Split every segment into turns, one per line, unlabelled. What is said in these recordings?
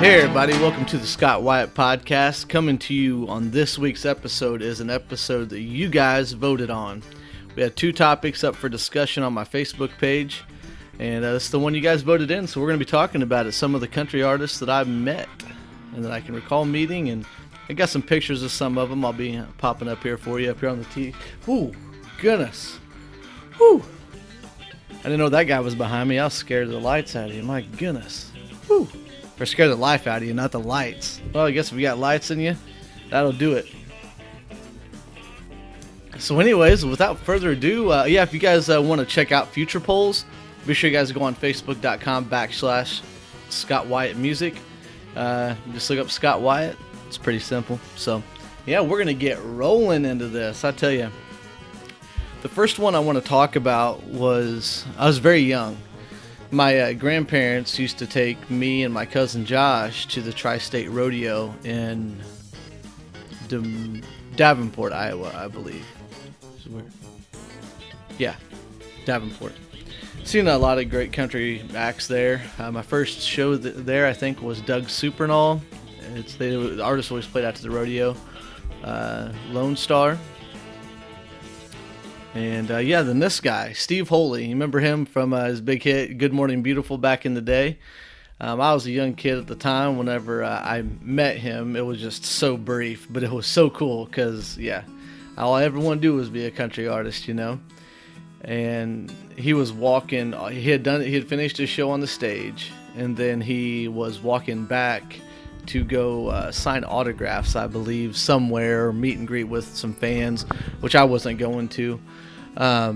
Hey everybody, welcome to the Scott Wyatt podcast. Coming to you on this week's episode is an episode that you guys voted on. We had two topics up for discussion on my Facebook page, and it's the one you guys voted in, so we're going to be talking about it. Some of the country artists that I've met and that I can recall meeting, and I got some pictures of some of them I'll be popping up here for you, up here on the T. Ooh, goodness. Whew. I didn't know that guy was behind me. I was scared of the lights out of you. My goodness. Whew. Or scared the life out of you, not the lights. Well, I guess if you got lights in you, that'll do it. So anyways, without further ado, if you guys want to check out future polls, be sure you guys go on Facebook.com/Scott Wyatt Music. Just look up Scott Wyatt. It's pretty simple. So, yeah, we're going to get rolling into this. I tell you, the first one I want to talk about was, I was very young. My grandparents used to take me and my cousin Josh to the Tri-State Rodeo in Davenport, Iowa, I believe. Yeah, Davenport. Seen a lot of great country acts there. My first show there, I think, was Doug Supernall. The artist always played out to the rodeo. Lone Star. And then this guy, Steve Holy. You remember him from his big hit, Good Morning Beautiful, back in the day? I was a young kid at the time whenever I met him. It was just so brief, but it was so cool because, all I ever wanted to do was be a country artist, you know? And he was walking, he had finished his show on the stage, and then he was walking back to go sign autographs, I believe, somewhere, or meet and greet with some fans, which I wasn't going to. I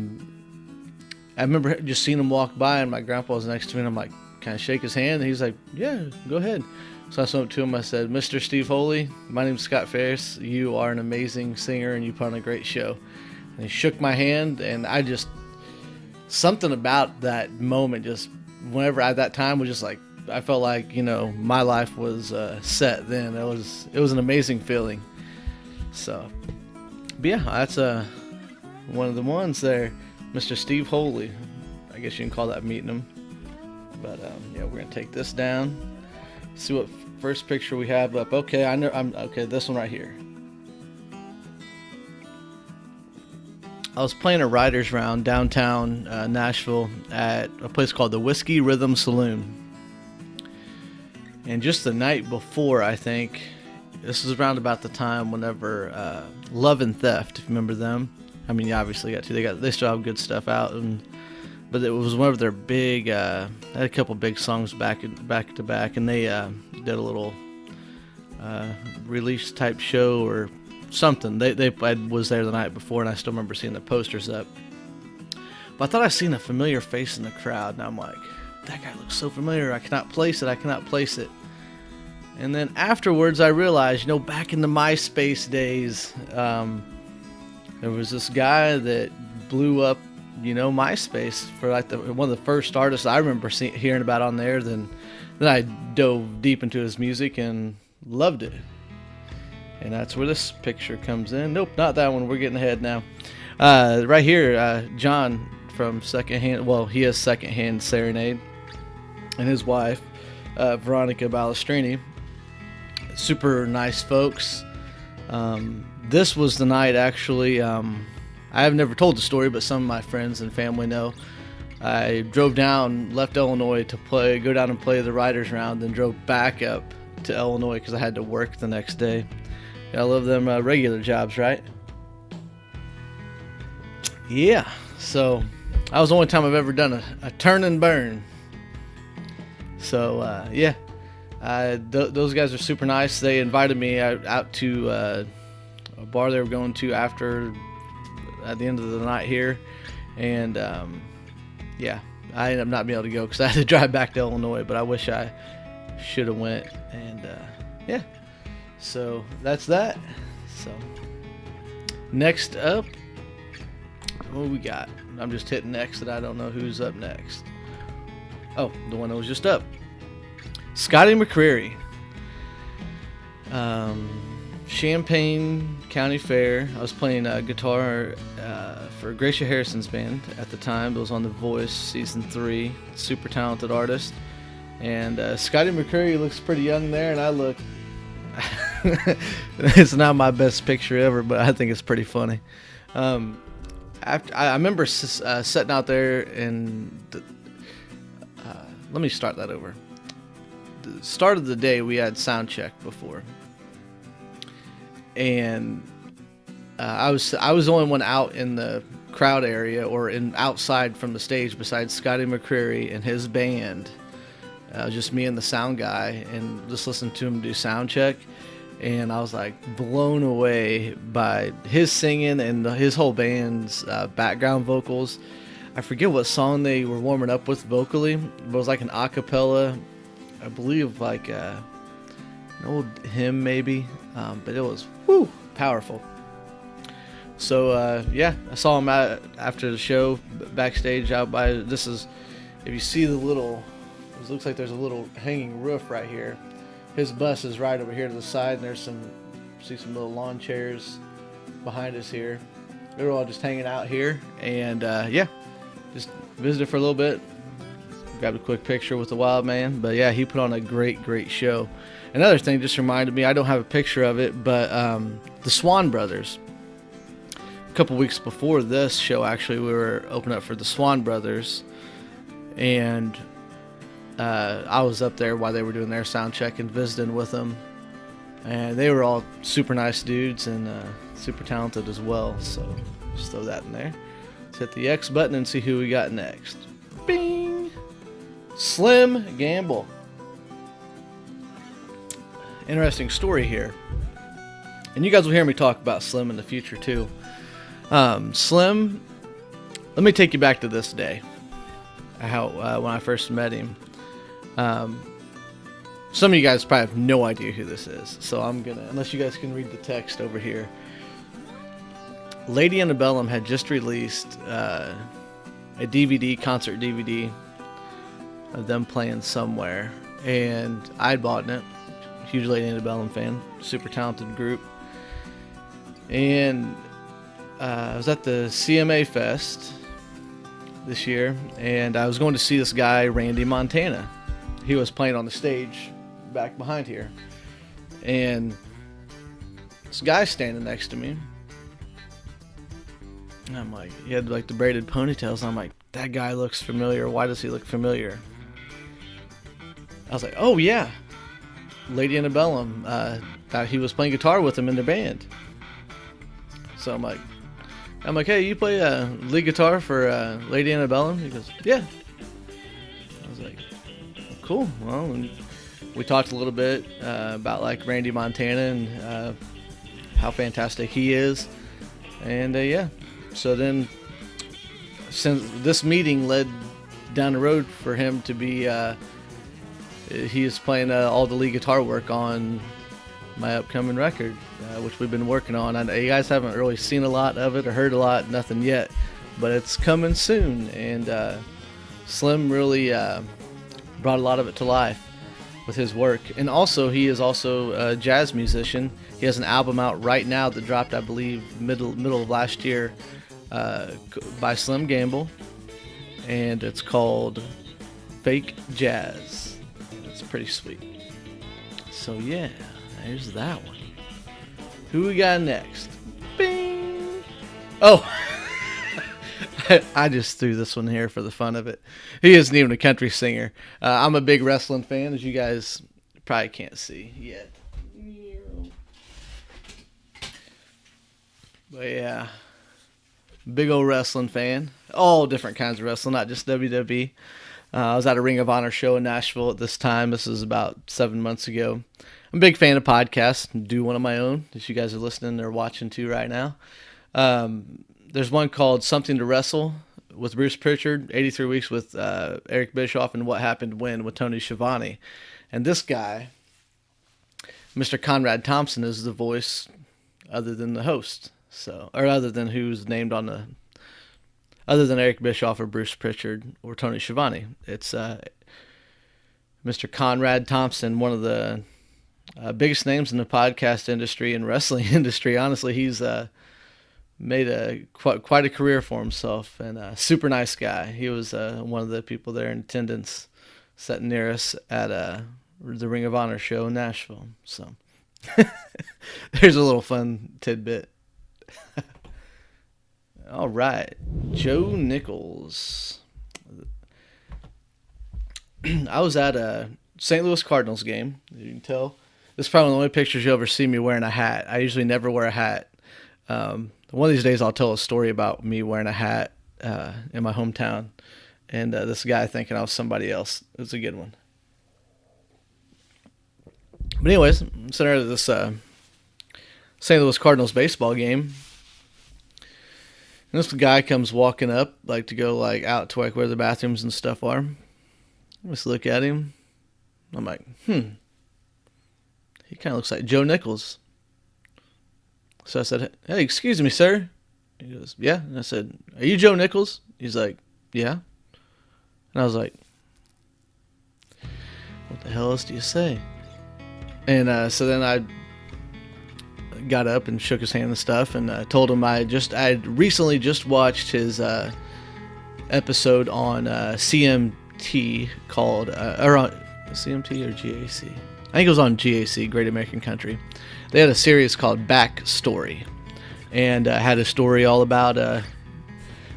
remember just seeing him walk by, and my grandpa was next to me, and I'm like, kind of shake his hand, and he's like, yeah, go ahead. So I went up to him, I said, Mr. Steve Holy, my name's Scott Ferris, you are an amazing singer, and you put on a great show. And he shook my hand, and something about that moment, just whenever at that time was just like, I felt like, my life was set then. It was an amazing feeling. So, but yeah, that's one of the ones there, Mr. Steve Holy. I guess you can call that meeting him. But we're gonna take this down. See what first picture we have up. Okay, okay. This one right here. I was playing a writers round downtown Nashville at a place called the Whiskey Rhythm Saloon. And just the night before, I think, this was around about the time whenever Love and Theft, if you remember them. I mean, you obviously got to. They still have good stuff out, but it was one of their big. They had a couple big songs back to back, and they did a little release type show or something. I was there the night before, and I still remember seeing the posters up. But I thought I seen a familiar face in the crowd, and I'm like, that guy looks so familiar. I cannot place it. And then afterwards, I realized, back in the MySpace days, there was this guy that blew up, MySpace for one of the first artists I remember hearing about on there. Then I dove deep into his music and loved it. And that's where this picture comes in. Nope, not that one. We're getting ahead now. Right here, John from Secondhand. Well, he has Secondhand Serenade, and his wife, Veronica Balestrini. Super nice folks. This was the night, actually. I have never told the story, but some of my friends and family know. I drove down, left Illinois to go down and play the writers round, then drove back up to Illinois because I had to work the next day. I love them regular jobs, right? Yeah, so that was the only time I've ever done a turn and burn. So, those guys are super nice. They invited me out to a bar they were going to at the end of the night here. And, I ended up not being able to go because I had to drive back to Illinois, but I wish I should have went. And, so that's that. So, next up, what we got? I'm just hitting next, and I don't know who's up next. Oh, the one that was just up. Scotty McCreery. Champaign County Fair. I was playing guitar for Gracia Harrison's band at the time. It was on The Voice Season 3. Super talented artist. And Scotty McCreery looks pretty young there, and I look. It's not my best picture ever, but I think it's pretty funny. I remember sitting out there, and let me start that over. The start of the day, we had sound check before, and I was the only one out in the crowd area or outside from the stage besides Scotty McCreery and his band. Just me and the sound guy, and just listening to him do sound check, and I was like blown away by his singing and his whole band's background vocals. I forget what song they were warming up with vocally, but it was like an a cappella, I believe, like an old hymn maybe, but it was powerful. So yeah, I saw him after the show backstage out by, this is, if you see the little, it looks like there's a little hanging roof right here. His bus is right over here to the side, and there's some little lawn chairs behind us here. They were all just hanging out here, and yeah, just visited for a little bit. Grabbed a quick picture with the Wildman, but yeah, he put on a great show. Another thing just reminded me, I don't have a picture of it, but the Swan Brothers. A couple weeks before this show, actually, we were opening up for the Swan Brothers, and I was up there while they were doing their sound check and visiting with them, and they were all super nice dudes and super talented as well. So just throw that in there. Let's hit the X button and see who we got next. Bing! Slim Gamble. Interesting story here, and you guys will hear me talk about Slim in the future too. Slim, let me take you back to this day, how when I first met him. Some of you guys probably have no idea who this is, so I'm gonna, unless you guys can read the text over here. Lady Antebellum had just released a concert DVD of them playing somewhere, and I'd bought it. Huge Lady Antebellum fan, super talented group, and I was at the CMA Fest this year, and I was going to see this guy, Randy Montana. He was playing on the stage back behind here, and this guy standing next to me, and I'm like, he had like the braided ponytails, and I'm like, that guy looks familiar. Why does he look familiar? I was like, oh yeah, Lady Antebellum. That he was playing guitar with him in their band. So I'm like, hey, you play lead guitar for Lady Antebellum? He goes, yeah. I was like, cool. Well, and we talked a little bit about like Randy Montana and how fantastic he is, and yeah. So then, since this meeting led down the road for him to be, he is playing all the lead guitar work on my upcoming record, which we've been working on. I know you guys haven't really seen a lot of it or heard a lot, nothing yet, but it's coming soon, and Slim really brought a lot of it to life with his work. And also, he is also a jazz musician. He has an album out right now that dropped, I believe, middle of last year, by Slim Gamble, and it's called Fake Jazz. It's pretty sweet. So yeah, there's that one. Who we got next? Bing! Oh, I just threw this one here for the fun of it. He isn't even a country singer. I'm a big wrestling fan, as you guys probably can't see yet. But yeah, big old wrestling fan. All different kinds of wrestling, not just WWE. I was at a Ring of Honor show in Nashville at this time. This was about 7 months ago. I'm a big fan of podcasts. Do one of my own that you guys are listening or watching to right now. There's one called Something to Wrestle with Bruce Pritchard, 83 Weeks with Eric Bischoff, and What Happened When with Tony Schiavone. And this guy, Mr. Conrad Thompson, is the voice other than the host. So, or other than who's named on the, other than Eric Bischoff or Bruce Pritchard or Tony Schiavone. It's Mr. Conrad Thompson, one of the biggest names in the podcast industry and wrestling industry. Honestly, he's made quite a career for himself, and a super nice guy. He was one of the people there in attendance. sat near us at the Ring of Honor show in Nashville. So there's a little fun tidbit. All right, Joe Nichols. I was at a St. Louis Cardinals game. You can tell. This is probably one of the only pictures you'll ever see me wearing a hat. I usually never wear a hat. One of these days I'll tell a story about me wearing a hat in my hometown. And this guy thinking I was somebody else. It was a good one. But anyways, I'm sitting at this St. Louis Cardinals baseball game. And this guy comes walking up, like to go like out to like where the bathrooms and stuff are. I just look at him. I'm like, he kind of looks like Joe Nichols. So I said, hey, excuse me, sir. He goes, yeah. And I said, are you Joe Nichols? He's like, yeah. And I was like, what the hell else do you say? And so then I got up and shook his hand and stuff, and told him I had recently just watched his episode on CMT called or on CMT or GAC. I think it was on GAC, Great American Country. They had a series called Backstory, and had a story all about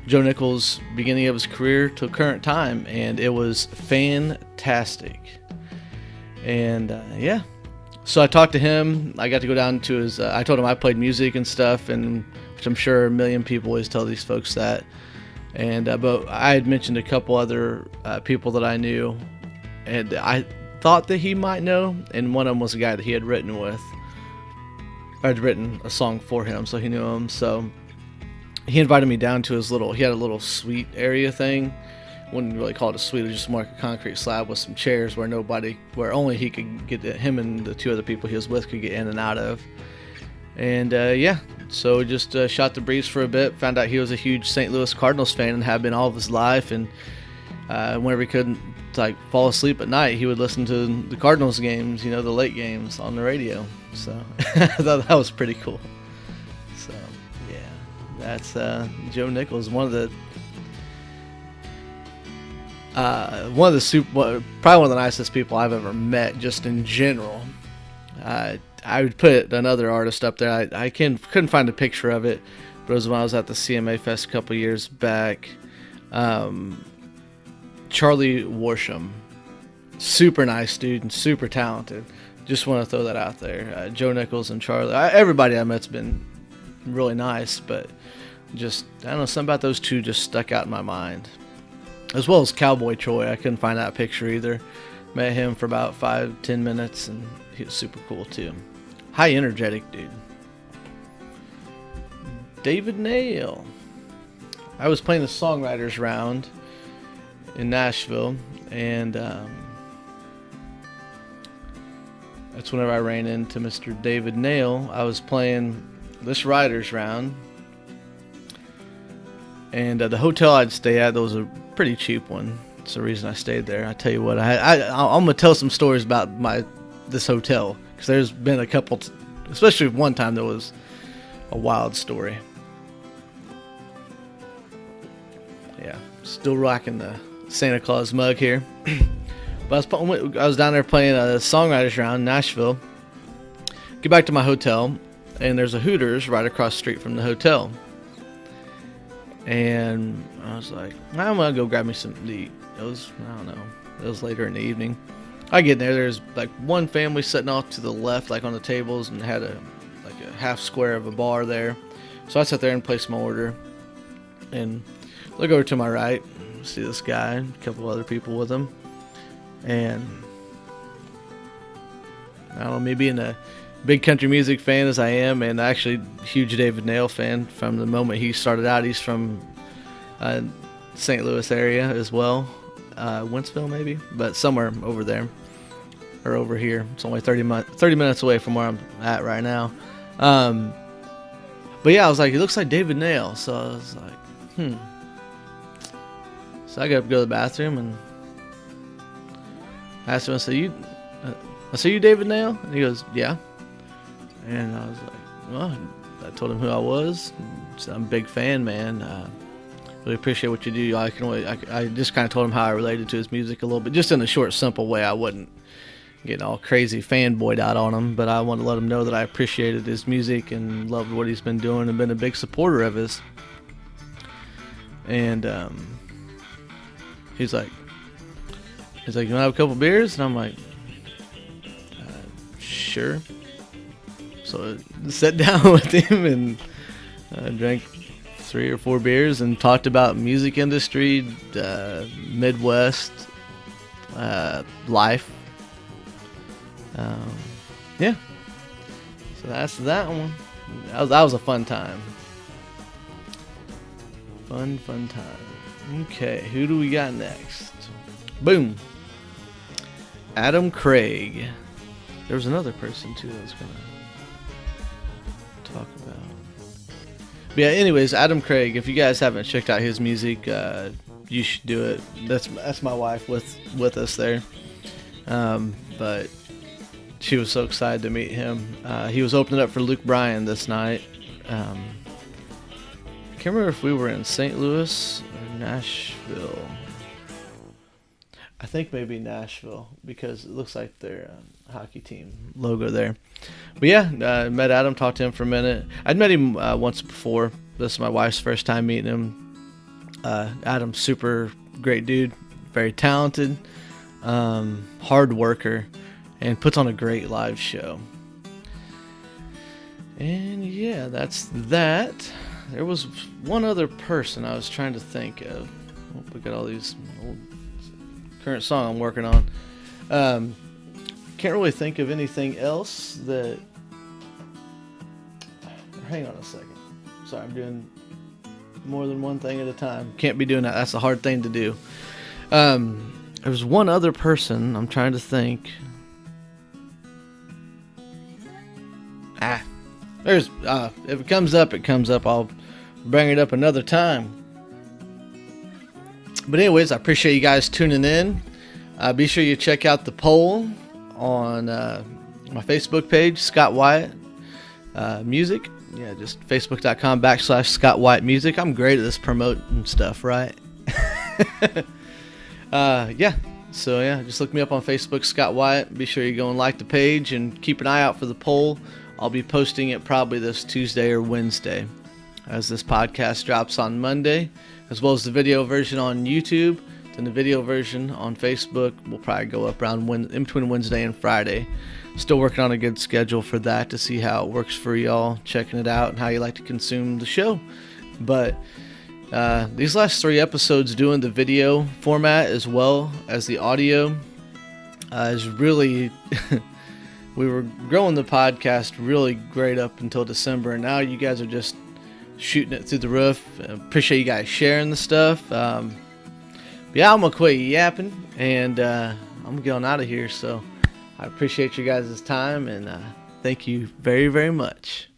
Joe Nichols' beginning of his career to current time, and it was fantastic. And yeah. So I talked to him. I got to go down to his. I told him I played music and stuff, and which I'm sure a million people always tell these folks that. And but I had mentioned a couple other people that I knew, and I thought that he might know. And one of them was a guy that he had written with. I had written a song for him, so he knew him. So he invited me down to his little. He had a little suite area thing. Wouldn't really call it a suite, it was just more like a concrete slab with some chairs where only he could get, him and the two other people he was with could get in and out of. And yeah, so just shot the breeze for a bit, found out he was a huge St. Louis Cardinals fan and had been all of his life, and whenever he couldn't like fall asleep at night, he would listen to the Cardinals games, the late games on the radio. So I thought that was pretty cool. So yeah, that's Joe Nichols, probably one of the nicest people I've ever met, just in general. I would put another artist up there. I couldn't find a picture of it, but it was when I was at the CMA Fest a couple years back. Charlie Worsham, super nice dude and super talented. Just want to throw that out there. Joe Nichols and Charlie. Everybody I met's been really nice, but just I don't know, something about those two just stuck out in my mind. As well as Cowboy Troy. I couldn't find that picture either. Met him for about 5-10 minutes, and he was super cool too. High energetic dude. David Nail. I was playing the songwriters round in Nashville, and that's whenever I ran into Mr. David Nail. I was playing this writers round, and the hotel I'd stay at, there was a pretty cheap one. It's the reason I stayed there. I tell you what, I'm gonna tell some stories about this hotel, because there's been a couple, especially one time there was a wild story. Yeah, still rocking the Santa Claus mug here. But I was down there playing a songwriters round in Nashville. Get back to my hotel, and there's a Hooters right across the street from the hotel. And I was like, I'm gonna go grab me something to eat. It was later in the evening. I get there, there's like one family sitting off to the left, like on the tables, and had a half square of a bar there. So I sat there and placed my order, and look over to my right, see this guy, a couple other people with him, and I don't know, me being a big country music fan as I am, and actually huge David Nail fan from the moment he started out. He's from St. Louis area as well, Wentzville maybe, but somewhere over there or over here. It's only 30 minutes away from where I'm at right now. But yeah, I was like, he looks like David Nail, so I was like, So I got up to go to the bathroom and asked him, I said, you David Nail? And he goes, yeah. And I was like, well, I told him who I was. He said, I'm a big fan, man. Really appreciate what you do. I just kind of told him how I related to his music a little bit, just in a short, simple way. I wasn't getting all crazy fanboyed out on him, but I wanted to let him know that I appreciated his music and loved what he's been doing and been a big supporter of his. And he's like, you want to have a couple beers? And I'm like, sure. So I sat down with him and drank 3 or 4 beers and talked about music industry, Midwest life. Yeah. So that's that one. That was a fun time. Fun time. Okay, who do we got next? Boom. Adam Craig. There was another person too that I was gonna talk about. But yeah, anyways, Adam Craig, if you guys haven't checked out his music, you should do it. That's my wife with us there. But she was so excited to meet him. He was opening up for Luke Bryan this night. I can't remember if we were in St. Louis or Nashville. I think maybe Nashville, because it looks like their hockey team logo there. But yeah, met Adam, talked to him for a minute. I'd met him once before. This is my wife's first time meeting him. Adam's super great dude, very talented, hard worker, and puts on a great live show. And yeah, that's that. There was one other person I was trying to think of. Oh, we got all these old current song I'm working on. Can't really think of anything else that... Hang on a second. Sorry, I'm doing more than one thing at a time. Can't be doing that. That's a hard thing to do. There's one other person I'm trying to think. If it comes up, it comes up. I'll bring it up another time. But anyways, I appreciate you guys tuning in. Be sure you check out the poll on my Facebook page, Scott Wyatt Music. Yeah, just facebook.com/Scott Wyatt Music. I'm great at this promoting stuff, right? Yeah. So yeah, just look me up on Facebook, Scott Wyatt. Be sure you go and like the page and keep an eye out for the poll. I'll be posting it probably this Tuesday or Wednesday, as this podcast drops on Monday, as well as the video version on YouTube. Then the video version on Facebook will probably go up around in between Wednesday and Friday. Still working on a good schedule for that to see how it works for y'all, checking it out and how you like to consume the show. But these last 3 episodes doing the video format as well as the audio is really... We were growing the podcast really great up until December, and now you guys are just shooting it through the roof. Appreciate you guys sharing the stuff. But yeah, I'm going to quit yapping, and I'm going out of here. So I appreciate you guys' time, and thank you very, very much.